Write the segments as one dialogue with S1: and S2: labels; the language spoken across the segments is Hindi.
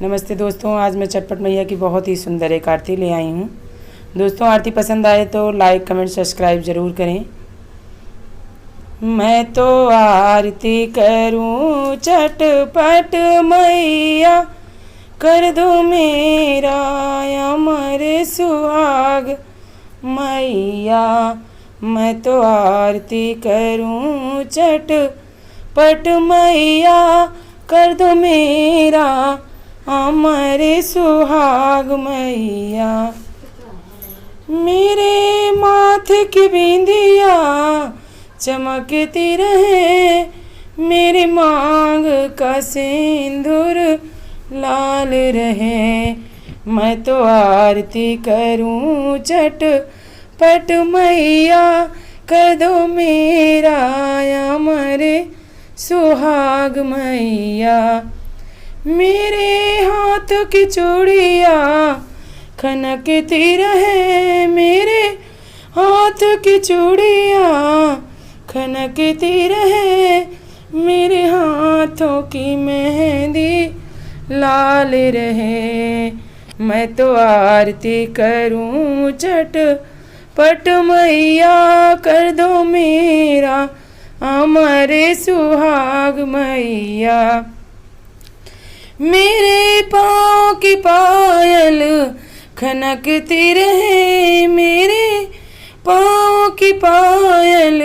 S1: नमस्ते दोस्तों, आज मैं चटपट मैया की बहुत ही सुंदर एक आरती ले आई हूँ। दोस्तों, आरती पसंद आए तो लाइक कमेंट सब्सक्राइब ज़रूर करें। मैं तो आरती करूँ चटपट मैया, कर दो मेरा अमर सुहाग मैया। मैं तो आरती करूँ चटपट मैया, कर दो मेरा अमर सुहाग मैया। मेरे माथे की बिंदिया चमकती रहे, मेरे मांग का सिंदूर लाल रहे। मैं तो आरती करूं चटपट मैया, कर दो मेरा अमर सुहाग मैया। मेरे हाथ की चूड़िया खनकती रहे, मेरे हाथ की चूड़िया खनकती रहे, मेरे हाथों की मेहंदी लाल रहे। मैं तो आरती करूं चटपट मैया, कर दो मेरा अमर सुहाग मैया। मेरे पाँव की पायल खनकती रहे, मेरे पाँव की पायल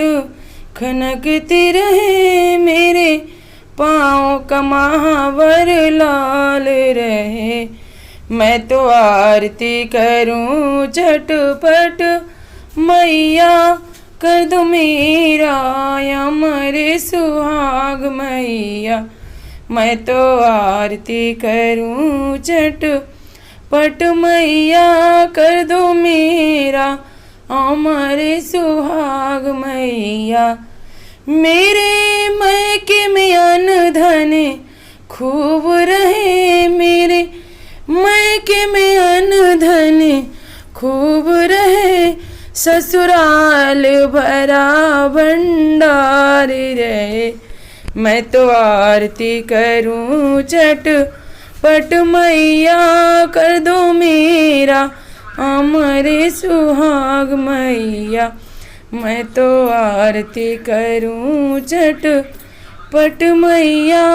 S1: खनकती रहे, मेरे पाँव का महावर लाल रहे। मैं तो आरती करूं चटपट मैया, कर दो मेरा अमर सुहाग मैया। मैं तो आरती करूं चटपट मैया, कर दो मेरा अमर सुहाग मैया। मेरे मैके में अन्न धन खूब रहे, मेरे मैके में अन्न धन खूब रहे, ससुराल भरा भंडार रहे। मैं तो आरती करूं चटपट मैया, कर दो मेरा अमर सुहाग मैया। मैं तो आरती करूं चटपट मैया,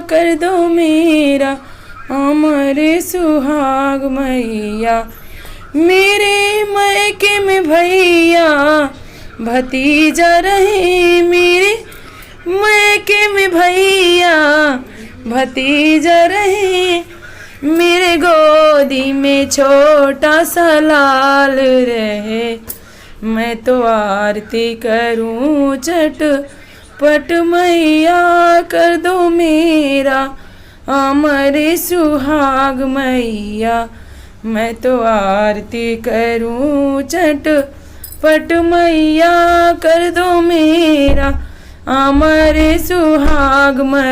S1: कर दो मेरा अमर सुहाग मैया। मेरे मैके में भैया भतीजा रहे, मेरे मैके में भैया भतीजा रहे, मेरे गोदी में छोटा सा लाल रहे। मैं तो आरती करूं चटपट मैया, कर दो मेरा अमर सुहाग मैया। मैं तो आरती करूं चटपट मैया, कर दो मेरा अमर सुहाग मैया।